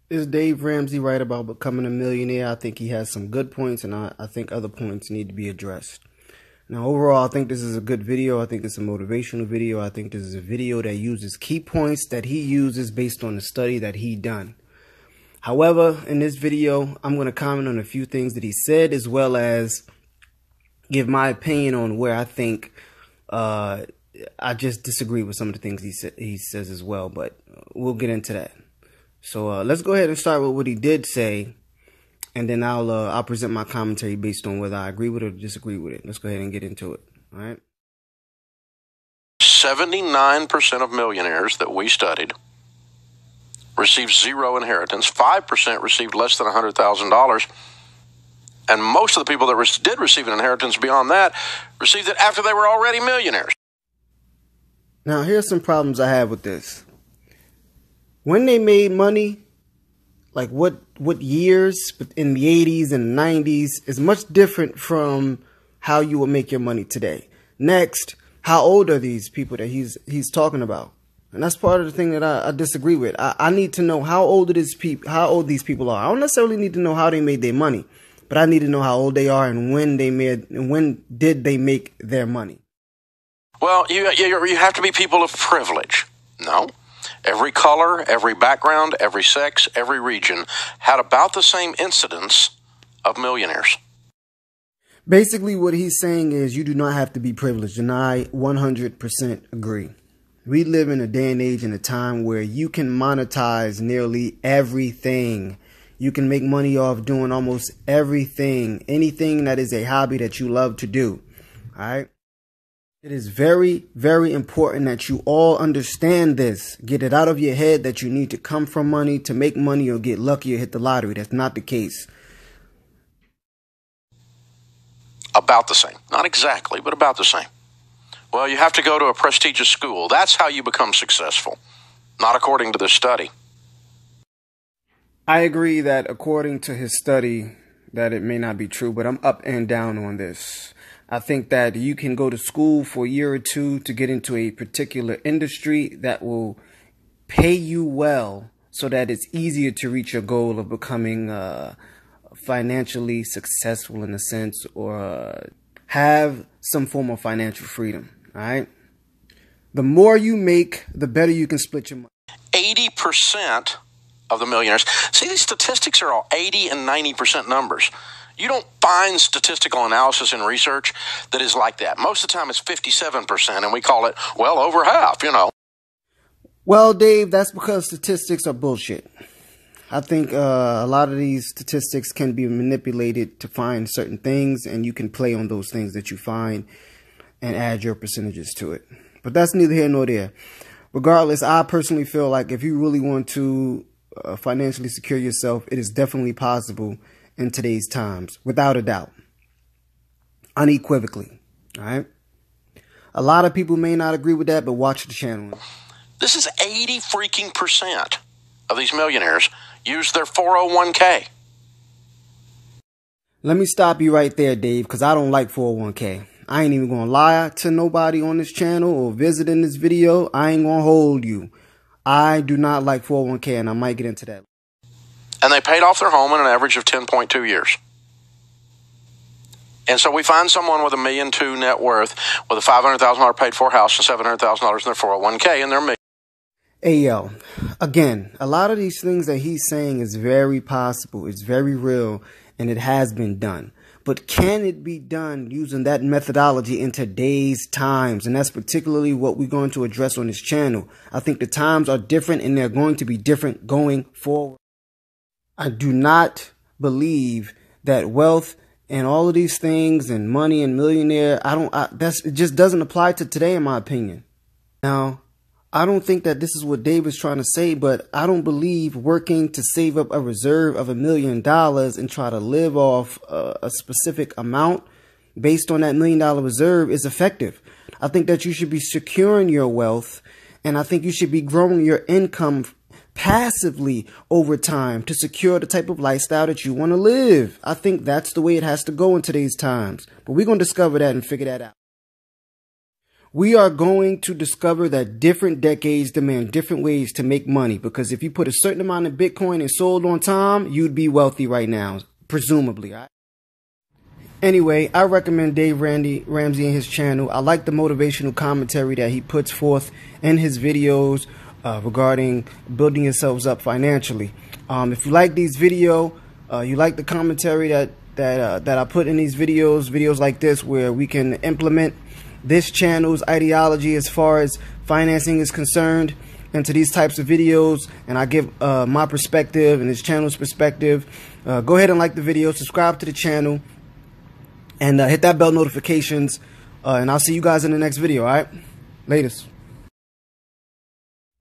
Is Dave Ramsey right about becoming a millionaire? I think he has some good points, and I think other points need to be addressed. Now, overall, I think this is a good video. I think it's a motivational video. I think this is a video that uses key points that he uses based on the study that he done. However, in this video, I'm going to comment on a few things that he said, as well as give my opinion on where I think I just disagree with some of the things he says as well. But we'll get into that. So let's go ahead and start with what he did say, and then I'll present my commentary based on whether I agree with it or disagree with it. Let's go ahead and get into it. All right. 79% of millionaires that we studied received zero inheritance. 5% received less than $100,000. And most of the people that did receive an inheritance beyond that received it after they were already millionaires. Now, here's some problems I have with this. When they made money, like what years in the 80s and 90s is much different from how you will make your money today. Next, how old are these people that he's talking about? And that's part of the thing that I disagree with. I need to know how old these people are. I don't necessarily need to know how they made their money, but I need to know how old they are and when did they make their money. Well, you have to be people of privilege. No. Every color, every background, every sex, every region had about the same incidence of millionaires. Basically, what he's saying is you do not have to be privileged, and I 100% agree. We live in a day and age and a time where you can monetize nearly everything. You can make money off doing almost everything, anything that is a hobby that you love to do. All right. It is very, very important that you all understand this. Get it out of your head that you need to come from money to make money or get lucky or hit the lottery. That's not the case. About the same. Not exactly, but about the same. Well, you have to go to a prestigious school. That's how you become successful. Not according to this study. I agree that according to his study that it may not be true, but I'm up and down on this. I think that you can go to school for a year or two to get into a particular industry that will pay you well so that it's easier to reach your goal of becoming financially successful in a sense, or have some form of financial freedom. All right. The more you make, the better you can split your money. 80% of the millionaires. See, these statistics are all 80 and 90% numbers. You don't find statistical analysis in research that is like that. Most of the time it's 57%, and we call it, well, over half, you know. Well, Dave, that's because statistics are bullshit. I think a lot of these statistics can be manipulated to find certain things, and you can play on those things that you find and add your percentages to it. But that's neither here nor there. Regardless, I personally feel like if you really want to financially secure yourself, it is definitely possible in today's times, without a doubt, unequivocally. All right. A lot of people may not agree with that, but watch the channel. This is 80% of these millionaires use their 401k. Let me stop you right there, Dave, because I don't like 401k. I ain't even gonna lie to nobody on this channel or visit in this video. I ain't gonna hold you. I do not like 401k, and I might get into that. And they paid off their home in an average of 10.2 years. And so we find someone with $1.2 million net worth with a $500,000 paid for house and $700,000 in their 401k, and they're million. Hey, yo, again, a lot of these things that he's saying is very possible. It's very real, and it has been done. But can it be done using that methodology in today's times? And that's particularly what we're going to address on this channel. I think the times are different, and they're going to be different going forward. I do not believe that wealth and all of these things and money and millionaire, it just doesn't apply to today, in my opinion. Now, I don't think that this is what Dave is trying to say, but I don't believe working to save up a reserve of $1 million and try to live off a specific amount based on that $1 million reserve is effective. I think that you should be securing your wealth, and I think you should be growing your income passively over time to secure the type of lifestyle that you want to live. I think that's the way it has to go in today's times. But we're going to discover that and figure that out. We are going to discover that different decades demand different ways to make money, because if you put a certain amount in Bitcoin and sold on time, you'd be wealthy right now, presumably. Anyway, I recommend Dave Ramsey and his channel. I like the motivational commentary that he puts forth in his videos regarding building yourselves up financially. If you like these videos, you like the commentary that I put in these videos like this, where we can implement this channel's ideology as far as financing is concerned into these types of videos, and I give my perspective and this channel's perspective, go ahead and like the video, subscribe to the channel, and hit that bell notifications, and I'll see you guys in the next video. All right, latest.